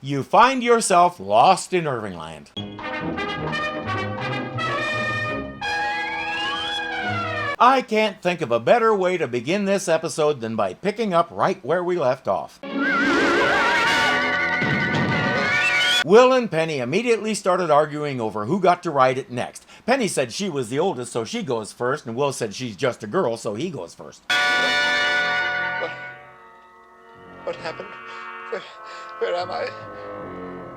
you find yourself lost in Irvingland. I can't think of a better way to begin this episode than by picking up right where we left off. Will and Penny immediately started arguing over who got to ride it next. Penny said she was the oldest, so she goes first, and Will said she's just a girl, so he goes first. What happened? Where am I?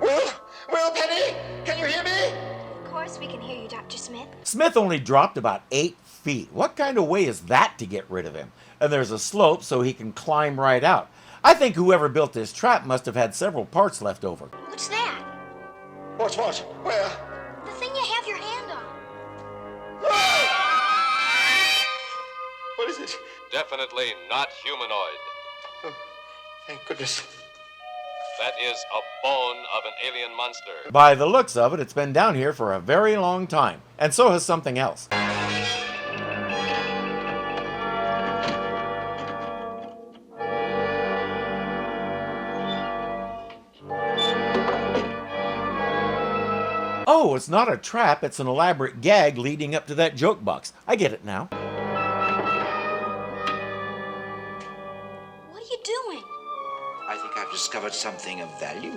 Will? Will, Penny? Can you hear me? Of course we can hear you, Dr. Smith. Smith only dropped about 8 feet. What kind of way is that to get rid of him? And there's a slope so he can climb right out. I think whoever built this trap must have had several parts left over. What's that? What? Where? The thing you have your hand on. What is it? Definitely not humanoid. Oh, thank goodness. That is a bone of an alien monster. By the looks of it, it's been down here for a very long time. And so has something else. Oh, it's not a trap, it's an elaborate gag leading up to that joke box. I get it now. What are you doing? I think I've discovered something of value.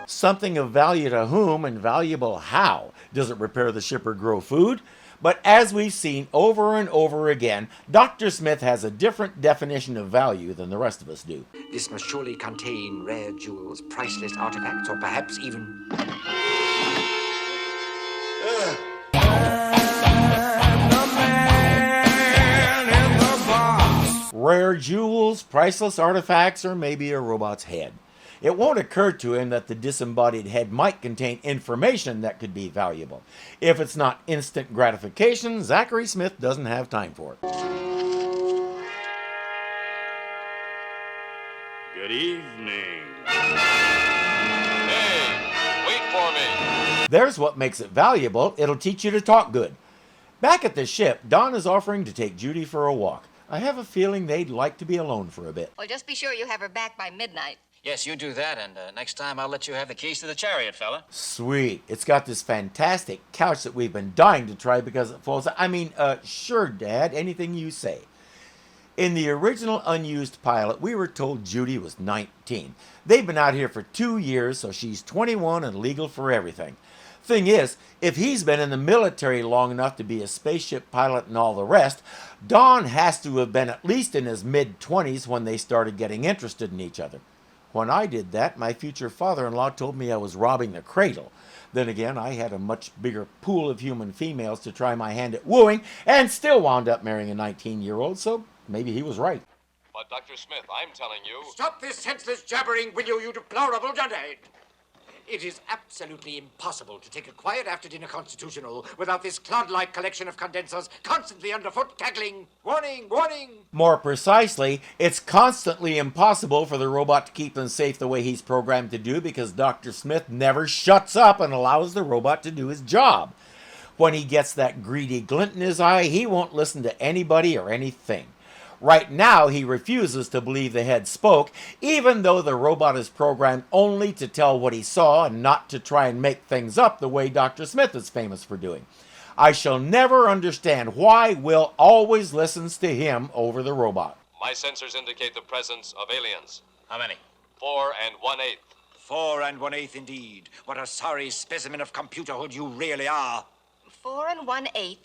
Something of value to whom and valuable how? Does it repair the ship or grow food? But as we've seen over and over again, Dr. Smith has a different definition of value than the rest of us do. This must surely contain rare jewels, priceless artifacts, or perhaps even... Rare jewels, priceless artifacts, or maybe a robot's head. It won't occur to him that the disembodied head might contain information that could be valuable. If it's not instant gratification, Zachary Smith doesn't have time for it. Good evening. Hey, wait for me. There's what makes it valuable. It'll teach you to talk good. Back at the ship, Don is offering to take Judy for a walk. I have a feeling they'd like to be alone for a bit. Well, just be sure you have her back by midnight. Yes, you do that, and next time I'll let you have the keys to the chariot, fella. Sweet. It's got this fantastic couch that we've been dying to try because it falls. Sure, Dad, anything you say. In the original unused pilot, we were told Judy was 19. They've been out here for 2 years, so she's 21 and legal for everything. Thing is, if he's been in the military long enough to be a spaceship pilot and all the rest, Don has to have been at least in his mid-20s when they started getting interested in each other. When I did that, my future father-in-law told me I was robbing the cradle. Then again, I had a much bigger pool of human females to try my hand at wooing, and still wound up marrying a 19-year-old, so maybe he was right. But Dr. Smith, I'm telling you... Stop this senseless jabbering, will you deplorable dunderhead! It is absolutely impossible to take a quiet after-dinner constitutional without this clod-like collection of condensers constantly underfoot cackling, warning, warning! More precisely, it's constantly impossible for the robot to keep them safe the way he's programmed to do because Dr. Smith never shuts up and allows the robot to do his job. When he gets that greedy glint in his eye, he won't listen to anybody or anything. Right now, he refuses to believe the head spoke, even though the robot is programmed only to tell what he saw and not to try and make things up the way Dr. Smith is famous for doing. I shall never understand why Will always listens to him over the robot. My sensors indicate the presence of aliens. How many? 4 1/8. 4 1/8 indeed. What a sorry specimen of computerhood you really are. 4 1/8.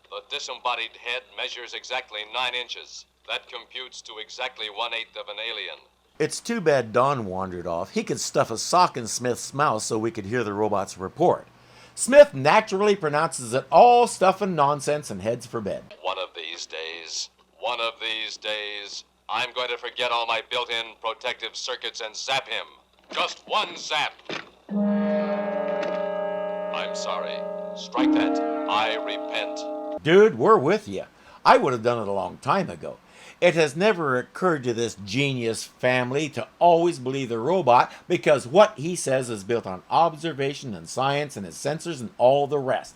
The disembodied head measures exactly 9 inches. That computes to exactly 1/8 of an alien. It's too bad Don wandered off. He could stuff a sock in Smith's mouth so we could hear the robot's report. Smith naturally pronounces it all stuff and nonsense and heads for bed. One of these days, I'm going to forget all my built-in protective circuits and zap him. Just one zap. I'm sorry. Strike that. I repent. Dude, we're with you. I would have done it a long time ago. It has never occurred to this genius family to always believe the robot because what he says is built on observation and science and his sensors and all the rest.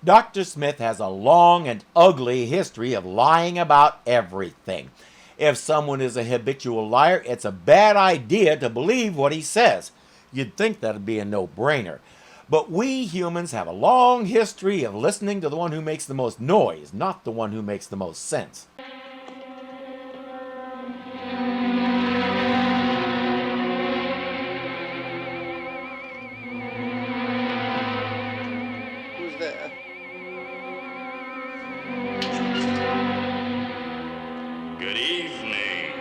Dr. Smith has a long and ugly history of lying about everything. If someone is a habitual liar, it's a bad idea to believe what he says. You'd think that'd be a no-brainer. But we humans have a long history of listening to the one who makes the most noise, not the one who makes the most sense. Who's there? Good evening.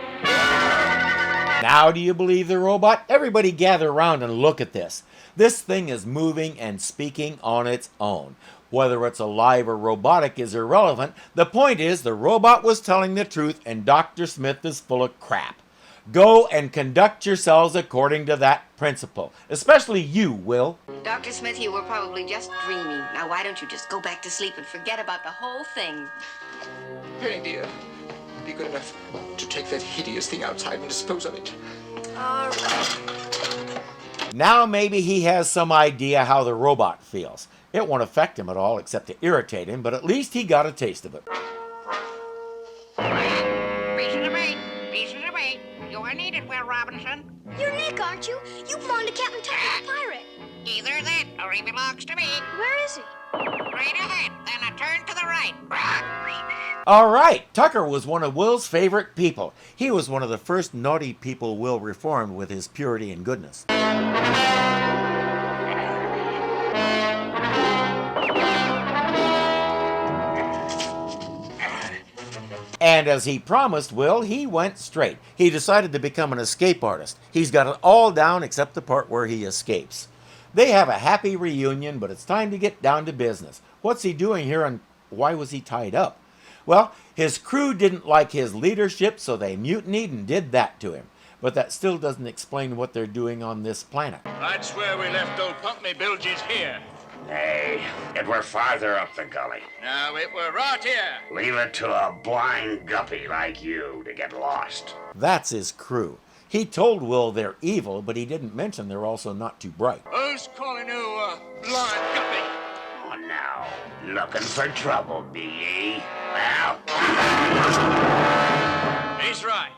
Now do you believe the robot? Everybody gather around and look at this. This thing is moving and speaking on its own. Whether it's alive or robotic is irrelevant. The point is the robot was telling the truth and Dr. Smith is full of crap. Go and conduct yourselves according to that principle. Especially you, Will. Dr. Smith, you were probably just dreaming. Now, why don't you just go back to sleep and forget about the whole thing? Penny, dear, be good enough to take that hideous thing outside and dispose of it. All right. Now maybe he has some idea how the robot feels. It won't affect him at all except to irritate him, but at least he got a taste of it. Piece of the bait. Piece of the bait. You are needed, Will Robinson. You're Nick, aren't you? You belong to Captain Tucker the pirate. Either that or he belongs to me. Where is he? Right ahead, then a turn to the right. All right, Tucker was one of Will's favorite people. He was one of the first naughty people Will reformed with his purity and goodness. And as he promised Will, he went straight. He decided to become an escape artist. He's got it all down except the part where he escapes. They have a happy reunion, but it's time to get down to business. What's he doing here and why was he tied up? Well, his crew didn't like his leadership, so they mutinied and did that to him. But that still doesn't explain what they're doing on this planet. I'd swear we left old Pumpney Bilges here. Hey, it were farther up the gully. No, it were right here. Leave it to a blind guppy like you to get lost. That's his crew. He told Will they're evil, but he didn't mention they're also not too bright. Who's calling you a blind guppy? Oh, now, looking for trouble, be ye? Well, He's right.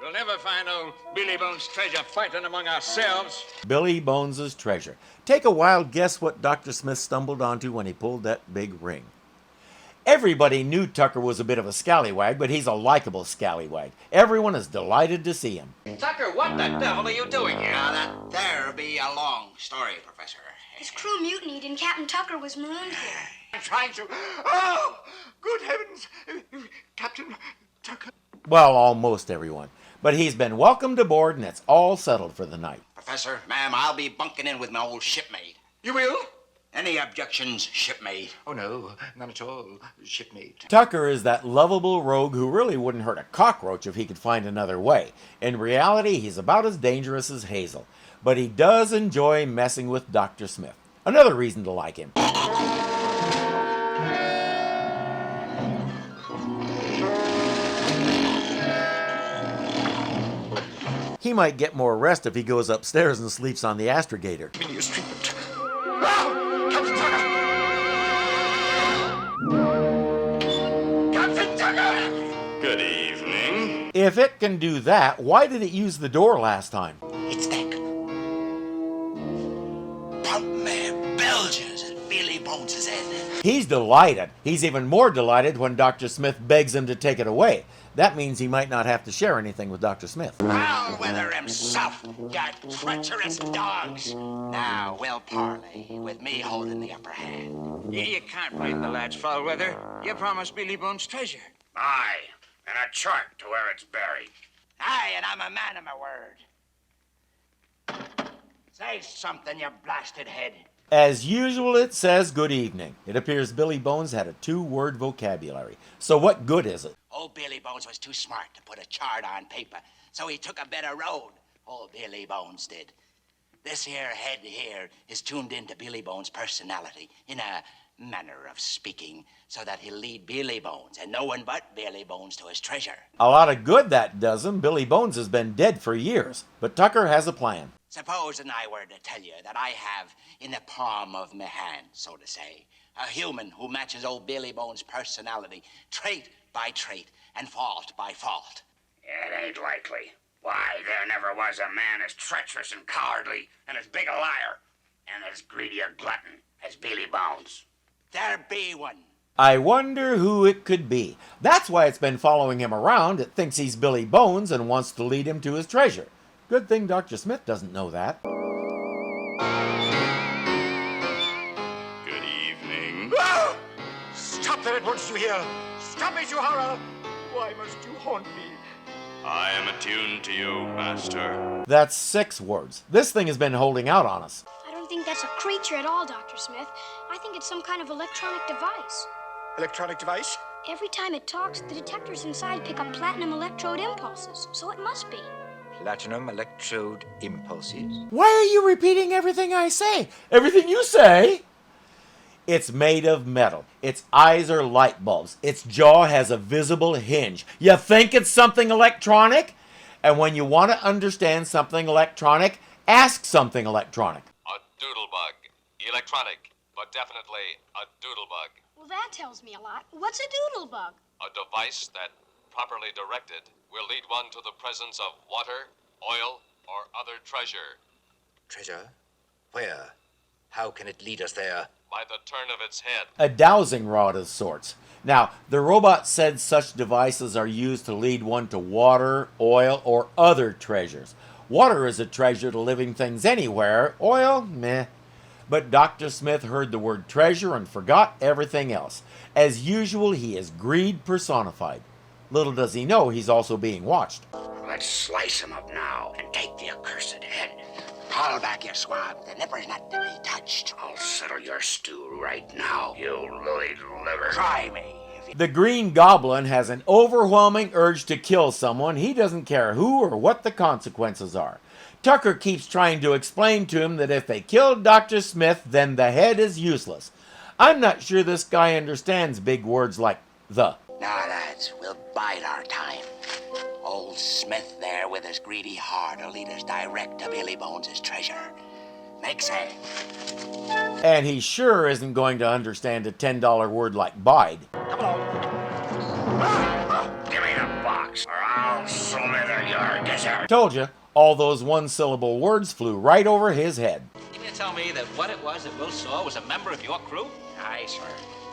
We'll never find old Billy Bones' treasure fighting among ourselves. Billy Bones' treasure. Take a wild guess what Dr. Smith stumbled onto when he pulled that big ring. Everybody knew Tucker was a bit of a scallywag, but he's a likable scallywag. Everyone is delighted to see him. Tucker, what the devil are you doing here? Now, that there'll be a long story, Professor. His crew mutinied and Captain Tucker was marooned here. I'm trying to. Oh, good heavens, Captain Tucker. Well, almost everyone. But he's been welcomed aboard and it's all settled for the night. Professor, ma'am, I'll be bunking in with my old shipmate. You will? Any objections, shipmate? Oh no, none at all, shipmate. Tucker is that lovable rogue who really wouldn't hurt a cockroach if he could find another way. In reality, he's about as dangerous as Hazel. But he does enjoy messing with Dr. Smith. Another reason to like him. He might get more rest if he goes upstairs and sleeps on the astrogator. Phineas treatment. Ah! Captain Tucker! Captain Tucker! Good evening. If it can do that, why did it use the door last time? It's that Pumpney Bilges and Billy Bones' head. He's delighted. He's even more delighted when Dr. Smith begs him to take it away. That means he might not have to share anything with Dr. Smith. Foul-weather himself, you treacherous dogs. Now we'll parley, with me holding the upper hand. You can't blame the lads, Foulweather. You promised Billy Bones' treasure. aye, and a chart to where it's buried. Aye, and I'm a man of my word. Say something, you blasted head. As usual, it says good evening. It appears Billy Bones had a two-word vocabulary. So what good is it? Old Billy Bones was too smart to put a chart on paper, so he took a better road. Old Billy Bones did. This here head here is tuned into Billy Bones' personality, in a manner of speaking, so that he'll lead Billy Bones, and no one but Billy Bones, to his treasure. A lot of good that does him. Billy Bones has been dead for years. But Tucker has a plan. Supposing I were to tell you that I have, in the palm of my hand, so to say, a human who matches old Billy Bones' personality, trait by trait, and fault by fault. It ain't likely. Why, there never was a man as treacherous and cowardly and as big a liar and as greedy a glutton as Billy Bones. There be one. I wonder who it could be. That's why it's been following him around. It thinks he's Billy Bones and wants to lead him to his treasure. Good thing Dr. Smith doesn't know that. Good evening. Ah! Stop there at once, you hear? Stop it, you horror! Why must you haunt me? I am attuned to you, Master. That's 6 words. This thing has been holding out on us. I don't think that's a creature at all, Dr. Smith. I think it's some kind of electronic device. Electronic device? Every time it talks, the detectors inside pick up platinum electrode impulses, so it must be. Platinum electrode impulses? Why are you repeating everything I say? Everything you say? It's made of metal. Its eyes are light bulbs. Its jaw has a visible hinge. You think it's something electronic? And when you want to understand something electronic, ask something electronic. A doodlebug. Electronic, but definitely a doodlebug. Well, that tells me a lot. What's a doodlebug? A device that, properly directed, will lead one to the presence of water, oil, or other treasure. Treasure? Where? How can it lead us there? By the turn of its head. A dowsing rod of sorts. Now, the robot said such devices are used to lead one to water, oil, or other treasures. Water is a treasure to living things anywhere. Oil, meh. But Dr. Smith heard the word treasure and forgot everything else. As usual, he is greed personified. Little does he know he's also being watched. Let's slice him up now and take the accursed head. Haul back your swab. The nipper's not to be touched. I'll settle your stew right now, you lily liver. Try me. The Green Goblin has an overwhelming urge to kill someone. He doesn't care who or what the consequences are. Tucker keeps trying to explain to him that if they killed Dr. Smith, then the head is useless. I'm not sure this guy understands big words like the. Now, lads, we'll bide our time. Old Smith there with his greedy heart will lead us direct to Billy Bones' treasure. Make say. And he sure isn't going to understand a $10 word like bide. Give me the box, or I'll slither your gizzard. Told you, all those one-syllable words flew right over his head. You mean to tell me that what it was that Will saw was a member of your crew? Aye, sir.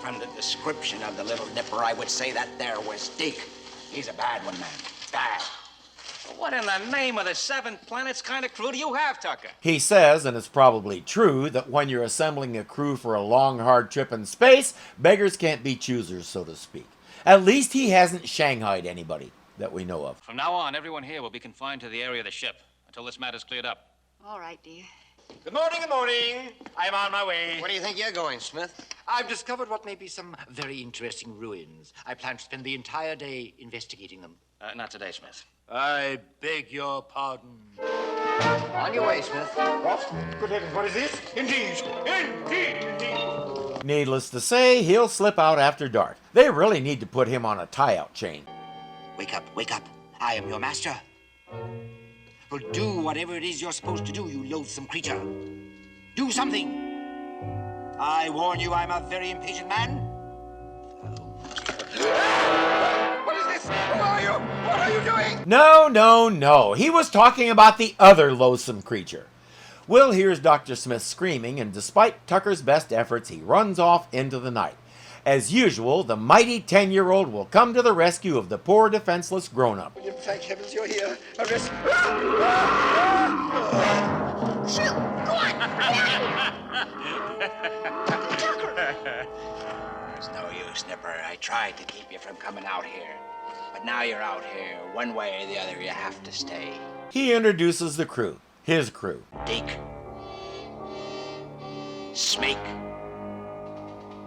From the description of the little nipper, I would say that there was Deke. He's a bad one, man. Bad. What in the name of the 7 planets kind of crew do you have, Tucker? He says, and it's probably true, that when you're assembling a crew for a long, hard trip in space, beggars can't be choosers, so to speak. At least he hasn't shanghaied anybody that we know of. From now on, everyone here will be confined to the area of the ship until this matter's cleared up. All right, dear. Good morning, good morning. I'm on my way. Where do you think you're going, Smith? I've discovered what may be some very interesting ruins. I plan to spend the entire day investigating them. Not today, Smith. I beg your pardon. On your way, Smith. What? Good heavens, what is this? Indeed. Needless to say, he'll slip out after dark. They really need to put him on a tie-out chain. Wake up, wake up. I am your master. Well, do whatever it is you're supposed to do, you loathsome creature. Do something. I warn you, I'm a very impatient man. What is this? Who are you? What are you doing? No. He was talking about the other loathsome creature. Will hears Dr. Smith screaming, and despite Tucker's best efforts, he runs off into the night. As usual, the mighty 10-year-old will come to the rescue of the poor defenseless grown-up. William, thank heavens you're here. Arrest. Shoot! Go on! There's no use, Nipper. I tried to keep you from coming out here. But now you're out here. One way or the other, you have to stay. He introduces the crew, his crew. Deke, Smeek,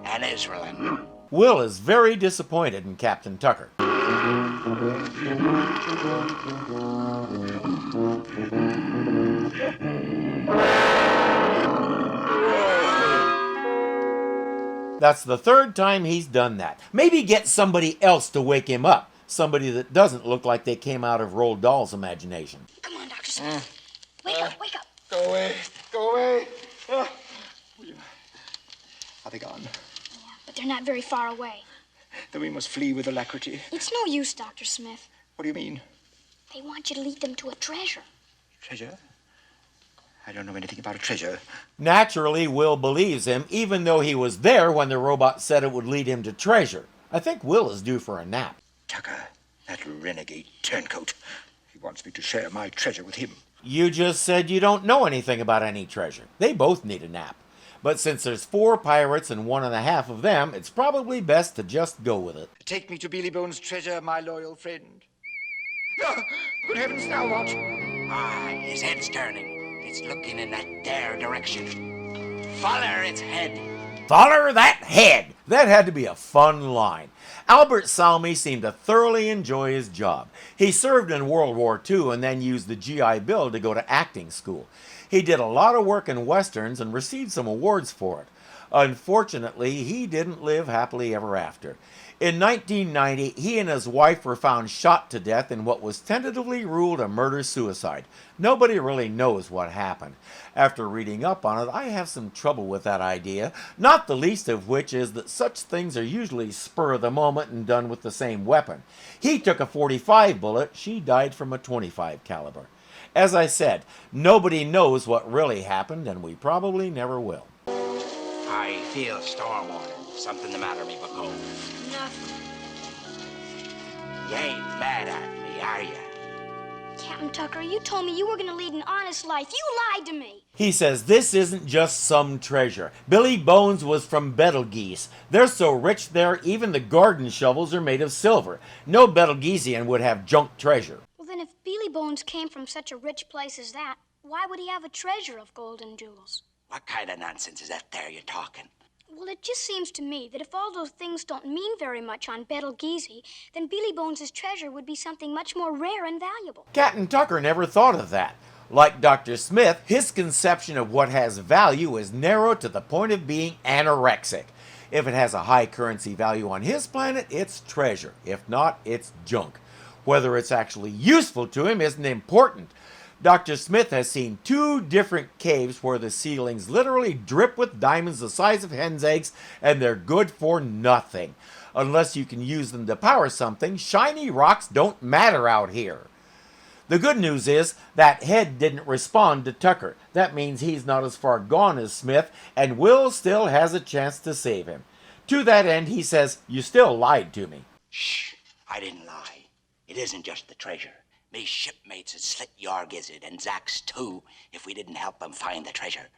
and Israelin. Will is very disappointed in Captain Tucker. That's the 3rd time he's done that. Maybe get somebody else to wake him up. Somebody that doesn't look like they came out of Roald Dahl's imagination. Come on, Dr. Smith. Wake up, wake up. Go away. Go away. William. Are they gone? But they're not very far away. Then we must flee with alacrity. It's no use, Dr. Smith. What do you mean? They want you to lead them to a treasure. Treasure? I don't know anything about a treasure. Naturally, Will believes him, even though he was there when the robot said it would lead him to treasure. I think Will is due for a nap. Tucker, that renegade turncoat. He wants me to share my treasure with him. You just said you don't know anything about any treasure. They both need a nap. But since there's 4 pirates and 1.5 of them, it's probably best to just go with it. Take me to Billy Bones' treasure, my loyal friend. Oh, good heavens, now what? Ah, his head's turning. It's looking in that there direction. Follow its head. Follow that head! That had to be a fun line. Albert Salmi seemed to thoroughly enjoy his job. He served in World War II and then used the GI Bill to go to acting school. He did a lot of work in westerns and received some awards for it. Unfortunately, he didn't live happily ever after. In 1990, he and his wife were found shot to death in what was tentatively ruled a murder-suicide. Nobody really knows what happened. After reading up on it, I have some trouble with that idea, not the least of which is that such things are usually spur of the moment and done with the same weapon. He took a .45 bullet, she died from a .25 caliber. As I said, nobody knows what really happened, and we probably never will. I feel storm warning. Something the matter, me bucko? Nothing. You ain't mad at me, are you? Captain Tucker, you told me you were going to lead an honest life. You lied to me. He says this isn't just some treasure. Billy Bones was from Betelgeuse. They're so rich there, even the garden shovels are made of silver. No Betelgeusean would have junk treasure. Well, then if Billy Bones came from such a rich place as that, why would he have a treasure of gold and jewels? What kind of nonsense is that there you're talking? Well, it just seems to me that if all those things don't mean very much on Betelgeuse, then Billy Bones' treasure would be something much more rare and valuable. Captain Tucker never thought of that. Like Dr. Smith, his conception of what has value is narrow to the point of being anorexic. If it has a high currency value on his planet, it's treasure. If not, it's junk. Whether it's actually useful to him isn't important. Dr. Smith has seen 2 different caves where the ceilings literally drip with diamonds the size of hen's eggs, and they're good for nothing. Unless you can use them to power something, shiny rocks don't matter out here. The good news is that head didn't respond to Tucker. That means he's not as far gone as Smith, and Will still has a chance to save him. To that end, he says, "You still lied to me." Shh, I didn't lie. It isn't just the treasure. Me shipmates would slit your gizzard, and Zach's too, if we didn't help them find the treasure.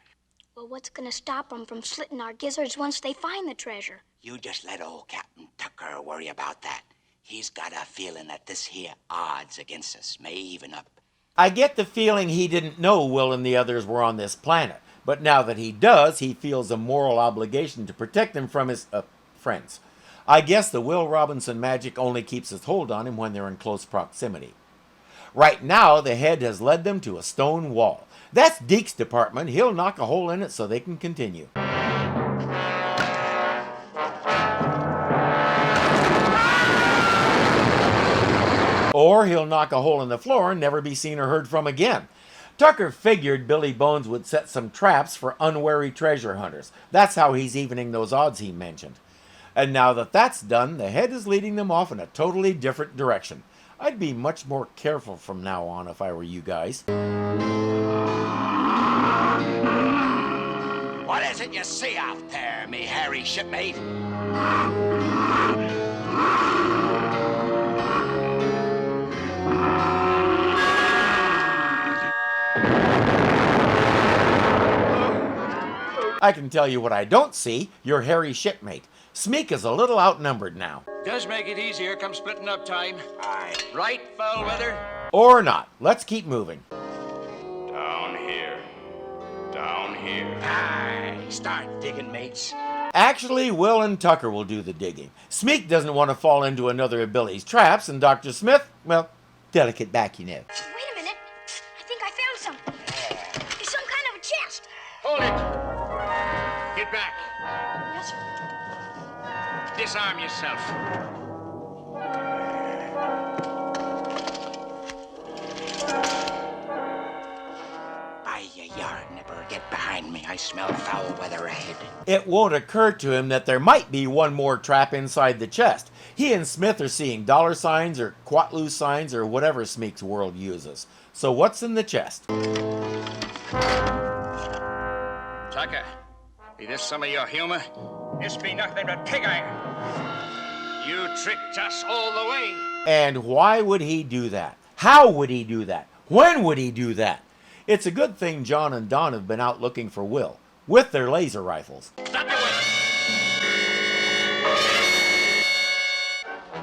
Well, what's going to stop them from slitting our gizzards once they find the treasure? You just let old Captain Tucker worry about that. He's got a feeling that this here odds against us may even up. I get the feeling he didn't know Will and the others were on this planet, but now that he does, he feels a moral obligation to protect them from his friends. I guess the Will Robinson magic only keeps its hold on him when they're in close proximity. Right now, the head has led them to a stone wall. That's Deke's department. He'll knock a hole in it so they can continue. Or he'll knock a hole in the floor and never be seen or heard from again. Tucker figured Billy Bones would set some traps for unwary treasure hunters. That's how he's evening those odds he mentioned. And now that that's done, the head is leading them off in a totally different direction. I'd be much more careful from now on if I were you guys. What is it you see out there, me hairy shipmate? I can tell you what I don't see, your hairy shipmate. Smeek is a little outnumbered now. Does make it easier come splitting up time. Aye. Right, foul weather? Or not. Let's keep moving. Down here. Down here. Aye. Start digging, mates. Actually, Will and Tucker will do the digging. Smeek doesn't want to fall into another of Billy's traps, and Dr. Smith, well, delicate back, you know. Wait a minute. I think I found something. It's some kind of a chest. Hold it. Get back. Yes, sir. Disarm yourself. Aye, you yard nipper, get behind me. I smell foul weather ahead. It won't occur to him that there might be one more trap inside the chest. He and Smith are seeing dollar signs or Quatlu signs or whatever Smeek's world uses. So what's in the chest? Tucker, be this some of your humor? This be nothing but pig iron. You tricked us all the way. And why would he do that? How would he do that? When would he do that? It's a good thing John and Don have been out looking for Will, with their laser rifles. Stop your work.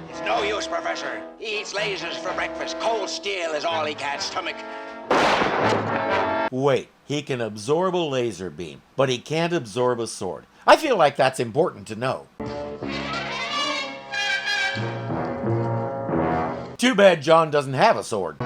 It's no use, Professor. He eats lasers for breakfast. Cold steel is all he can stomach. Wait, he can absorb a laser beam, but he can't absorb a sword. I feel like that's important to know. Too bad John doesn't have a sword.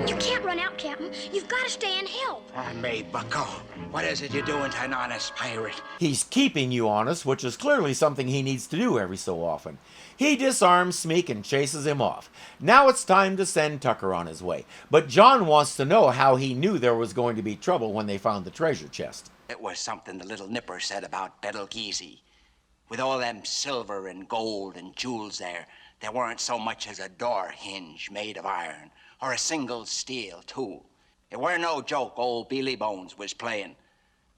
You can't run out, Captain. You've got to stay and help. May Bucko, what is it you're doing to an honest pirate? He's keeping you honest, which is clearly something he needs to do every so often. He disarms Smeek and chases him off. Now it's time to send Tucker on his way. But John wants to know how he knew there was going to be trouble when they found the treasure chest. It was something the little nipper said about Betelgeuse. With all them silver and gold and jewels there weren't so much as a door hinge made of iron, or a single steel tool. It weren't no joke old Billy Bones was playing.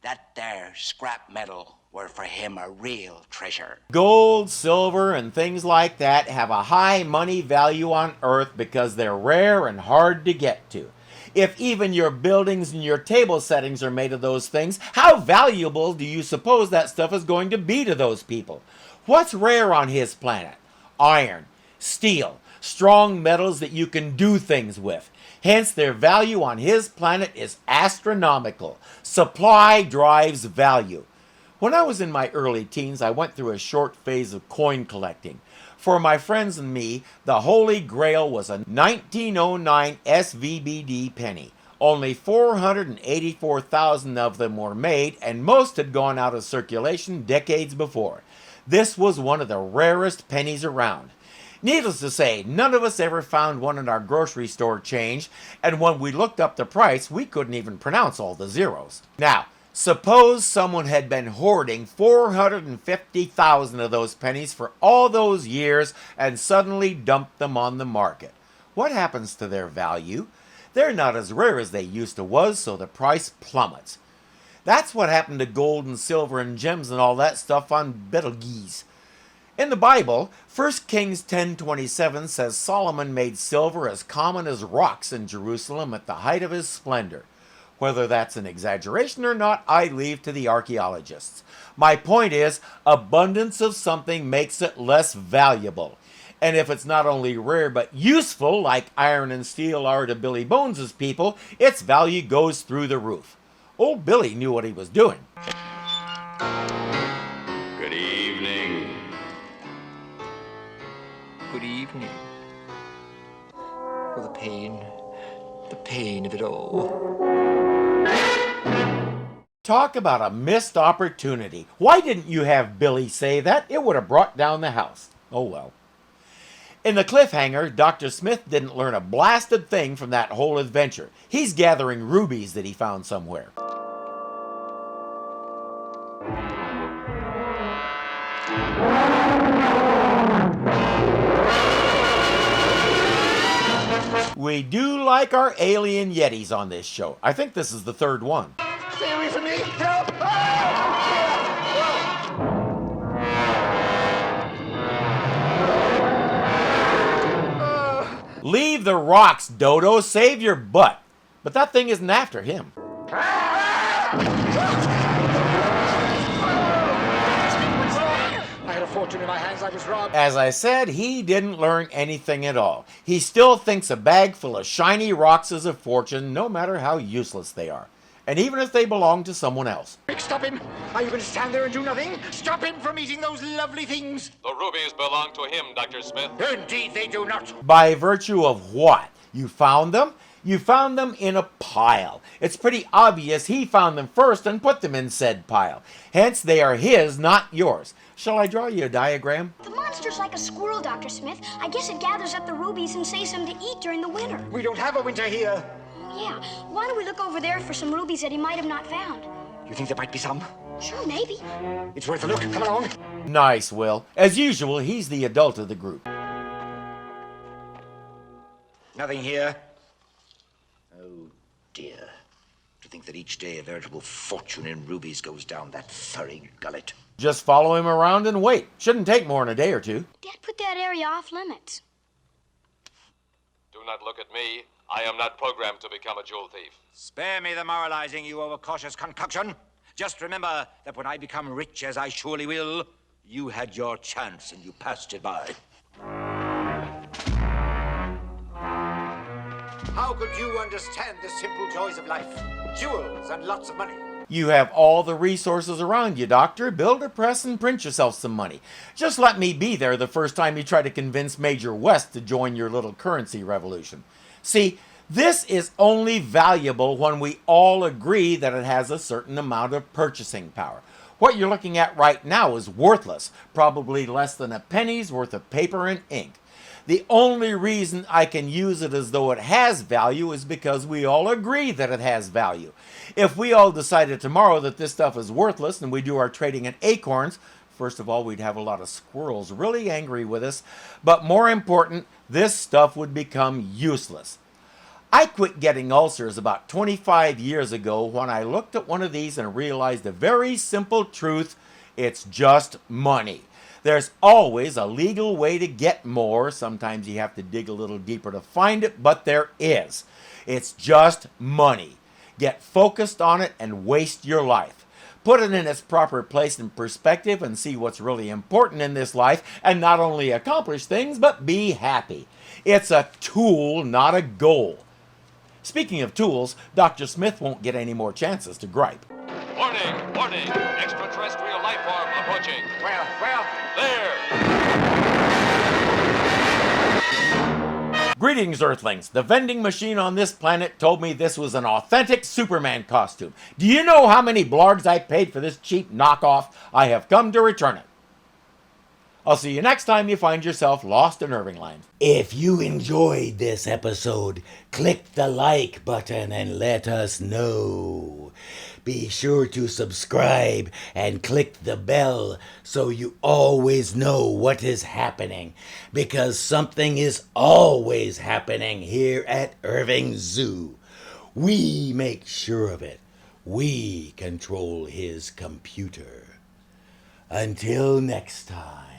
That there scrap metal were for him a real treasure. Gold, silver, and things like that have a high money value on Earth because they're rare and hard to get to. If even your buildings and your table settings are made of those things, how valuable do you suppose that stuff is going to be to those people? What's rare on his planet? Iron, steel, strong metals that you can do things with. Hence, their value on his planet is astronomical. Supply drives value. When I was in my early teens, I went through a short phase of coin collecting. For my friends and me, the holy grail was a 1909 SVBD penny. Only 484,000 of them were made, and most had gone out of circulation decades before. This was one of the rarest pennies around. Needless to say, none of us ever found one in our grocery store change, and when we looked up the price, we couldn't even pronounce all the zeros. Now, suppose someone had been hoarding 450,000 of those pennies for all those years and suddenly dumped them on the market. What happens to their value? They're not as rare as they used to was, so the price plummets. That's what happened to gold and silver and gems and all that stuff on Betelgeuse. In the Bible, 1 Kings 10:27 says Solomon made silver as common as rocks in Jerusalem at the height of his splendor. Whether that's an exaggeration or not, I leave to the archaeologists. My point is, abundance of something makes it less valuable. And if it's not only rare but useful, like iron and steel are to Billy Bones' people, its value goes through the roof. Old Billy knew what he was doing. Good evening. Good evening. Oh, the pain of it all. Talk about a missed opportunity. Why didn't you have Billy say that? It would have brought down the house. Oh well. In the cliffhanger, Dr. Smith didn't learn a blasted thing from that whole adventure. He's gathering rubies that he found somewhere. We do like our alien yetis on this show. I think this is the third one. Stay away from me! Help! Leave the rocks, Dodo. Save your butt. But that thing isn't after him. I had a fortune in my hands. I was robbed. As I said, he didn't learn anything at all. He still thinks a bag full of shiny rocks is a fortune, no matter how useless they are. And even if they belong to someone else. Stop him! Are you going to stand there and do nothing? Stop him from eating those lovely things! The rubies belong to him, Dr. Smith. Indeed they do not. By virtue of what? You found them? You found them in a pile. It's pretty obvious he found them first and put them in said pile. Hence, they are his, not yours. Shall I draw you a diagram? The monster's like a squirrel, Dr. Smith. I guess it gathers up the rubies and saves some to eat during the winter. We don't have a winter here. Yeah, why don't we look over there for some rubies that he might have not found? You think there might be some? Sure, maybe. It's worth a look. Come along. Nice, Will. As usual, he's the adult of the group. Nothing here. Oh, dear. To think that each day a veritable fortune in rubies goes down that furry gullet. Just follow him around and wait. Shouldn't take more than a day or two. Dad put that area off limits. Do not look at me. I am not programmed to become a jewel thief. Spare me the moralizing, you overcautious concoction. Just remember that when I become rich, as I surely will, you had your chance and you passed it by. How could you understand the simple joys of life? Jewels and lots of money. You have all the resources around you, Doctor. Build a press and print yourself some money. Just let me be there the first time you try to convince Major West to join your little currency revolution. See, this is only valuable when we all agree that it has a certain amount of purchasing power. What you're looking at right now is worthless, probably less than a penny's worth of paper and ink. The only reason I can use it as though it has value is because we all agree that it has value. If we all decided tomorrow that this stuff is worthless and we do our trading in acorns, first of all, we'd have a lot of squirrels really angry with us, but more important, this stuff would become useless. I quit getting ulcers about 25 years ago when I looked at one of these and realized a very simple truth: it's just money. There's always a legal way to get more. Sometimes you have to dig a little deeper to find it, but there is. It's just money. Get focused on it and waste your life. Put it in its proper place and perspective and see what's really important in this life, and not only accomplish things, but be happy. It's a tool, not a goal. Speaking of tools, Dr. Smith won't get any more chances to gripe. Warning! Warning! Extraterrestrial life form approaching. Well, There! Greetings, Earthlings. The vending machine on this planet told me this was an authentic Superman costume. Do you know how many blargs I paid for this cheap knockoff? I have come to return it. I'll see you next time you find yourself lost in Irvingland. If you enjoyed this episode, click the like button and let us know. Be sure to subscribe and click the bell so you always know what is happening, because something is always happening here at Irving Zoo. We make sure of it. We control his computer. Until next time.